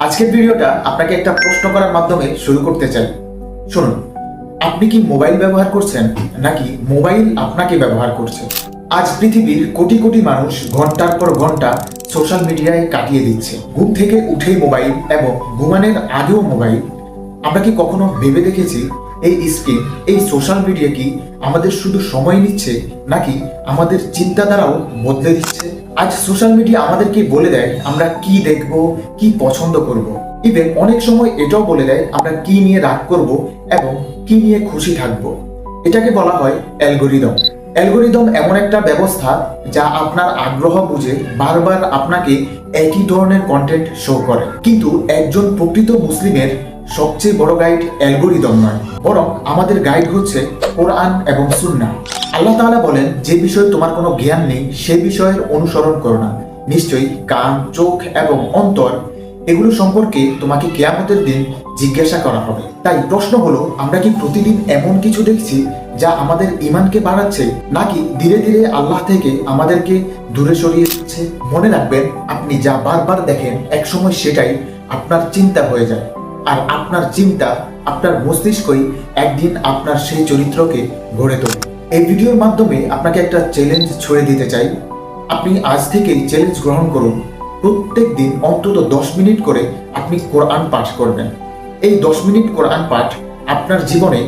আজকের ভিডিওটা আপনাকে একটা প্রশ্ন করার মাধ্যমে শুরু করতে চাই। শুনুন, আপনি কি মোবাইল ব্যবহার করছেন নাকি মোবাইল আপনাকে ব্যবহার করছে? আজ পৃথিবীর কোটি কোটি মানুষ ঘন্টার পর ঘন্টা সোশ্যাল মিডিয়ায় কাটিয়ে দিচ্ছে। ঘুম থেকে উঠেই মোবাইল এবং ঘুমানোর আগেও মোবাইল। আমরা কি কখনো ভেবে দেখেছি এই স্ক্রিন, এই সোশ্যাল মিডিয়া কি আমাদের শুধু সময় নিচ্ছে নাকি আমাদের চিন্তাধারাও বদলে দিচ্ছে? আজ সোশ্যাল মিডিয়া আমাদেরকে বলে দেয় আমরা কি দেখব, কি পছন্দ করব। ইভেন অনেক সময় এটাও বলে দেয় আমরা কি নিয়ে রাগ করব এবং কি নিয়ে খুশি থাকব। এটাকে বলা হয় অ্যালগোরিদম। অ্যালগোরিদম এমন একটা ব্যবস্থা যা আপনার আগ্রহ বুঝে বারবার আপনাকে একই ধরনের কন্টেন্ট শো করে। কিন্তু একজন প্রকৃত মুসলিমের সবচেয়ে বড় গাইড অ্যালগোরিদম নয়, বরং আমাদের গাইড হচ্ছে কোরআন এবং সুন্নাহ। আল্লাহ তাআলা বলেন, যে বিষয়ে তোমার কোনো জ্ঞান নেই সে বিষয়ের অনুসরণ করো না। নিশ্চয়ই কান, চোখ এবং অন্তর এগুলো সম্পর্কে তোমাকে কিয়ামতের দিন জিজ্ঞাসা করা হবে। তাই প্রশ্ন হলো, আমরা কি প্রতিদিন এমন কিছু দেখছি যা আমাদের ঈমানকে বাড়াচ্ছে নাকি ধীরে ধীরে আল্লাহ থেকে আমাদেরকে দূরে সরিয়ে দিচ্ছে? মনে রাখবেন, আপনি যা বারবার দেখেন একসময় সেটাই আপনার চিন্তা হয়ে যায়, আর আপনার চিন্তা, আপনার মস্তিষ্কই একদিন আপনার সেই চরিত্রকে গড়ে তোলে। এই ভিডিওর মাধ্যমে আপনাকে একটা চ্যালেঞ্জ ছুড়ে দিতে চাই। আপনি আজ থেকেই চ্যালেঞ্জ গ্রহণ করুন। প্রত্যেক দিন অন্তত 10 মিনিট করে আপনি কোরআন পাঠ করবেন। এই 10 মিনিট কোরআন পাঠ আপনার জীবনে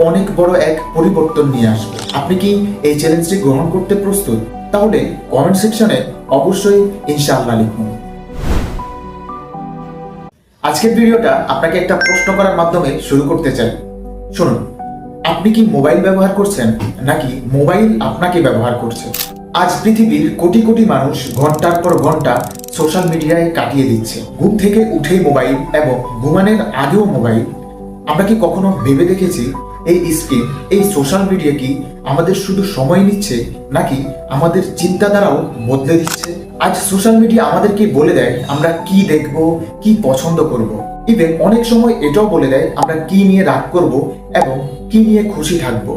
অনেক বড় এক পরিবর্তন নিয়ে আসবে। আপনি কি এই চ্যালেঞ্জটি গ্রহণ করতে প্রস্তুত? তাহলে কমেন্ট সেকশনে অবশ্যই ইনশাআল্লাহ লিখুন। আজকের ভিডিওটা আপনাকে একটা প্রশ্ন করার মাধ্যমে শুরু করতে চাই। শুনুন, আপনি কি মোবাইল ব্যবহার করছেন নাকি মোবাইল আপনাকে ব্যবহার করছে? আজ পৃথিবীর কোটি কোটি মানুষ ঘন্টার পর ঘন্টা সোশ্যাল মিডিয়ায় কাটিয়ে দিচ্ছে। ঘুম থেকে উঠেই মোবাইল এবং ঘুমানোর আগেও মোবাইল। আমরা কি কখনো ভেবে দেখেছি এই স্ক্রিন, এই সোশ্যাল মিডিয়া কি আমাদের শুধু সময় নিচ্ছে নাকি আমাদের চিন্তাধারাও বদলে দিচ্ছে? আজ সোশ্যাল মিডিয়া আমাদেরকে বলে দেয় আমরা কি দেখব, কি পছন্দ করব। ইভেন অনেক সময় এটাও বলে দেয় আমরা কি নিয়ে রাগ করব এবং কি নিয়ে খুশি থাকব।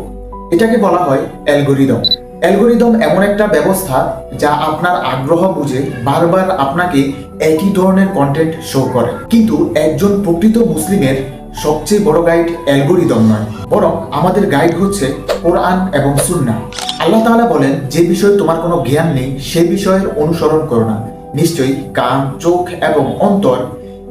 এটাকে বলা হয় অ্যালগোরিদম। অ্যালগোরিদম এমন একটা ব্যবস্থা যা আপনার আগ্রহ বুঝে বারবার আপনাকে একই ধরনের কন্টেন্ট শো করে। কিন্তু একজন প্রকৃত মুসলিমের সবচেয়ে বড় গাইড অ্যালগোরিদম নয়, বরং আমাদের গাইড হচ্ছে কোরআন এবং সুন্নাহ। আল্লাহ তাআলা বলেন, যে বিষয়ে তোমার কোনো জ্ঞান নেই সে বিষয়ের অনুসরণ করো না। নিশ্চয়ই কান, চোখ এবং অন্তর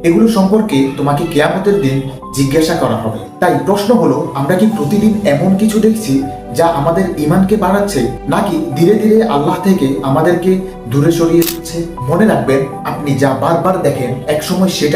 এগুলো সম্পর্কে তোমাকে কিয়ামতের দিন জিজ্ঞাসা করা হবে। তাই প্রশ্ন হলো, আমরা কি প্রতিদিন এমন কিছু দেখছি যা আমাদের ঈমানকে বাড়াচ্ছে নাকি ধীরে ধীরে আল্লাহ থেকে আমাদেরকে দূরে সরিয়ে দিচ্ছে? মনে রাখবেন, আপনি যা বারবার দেখেন একসময় সেটা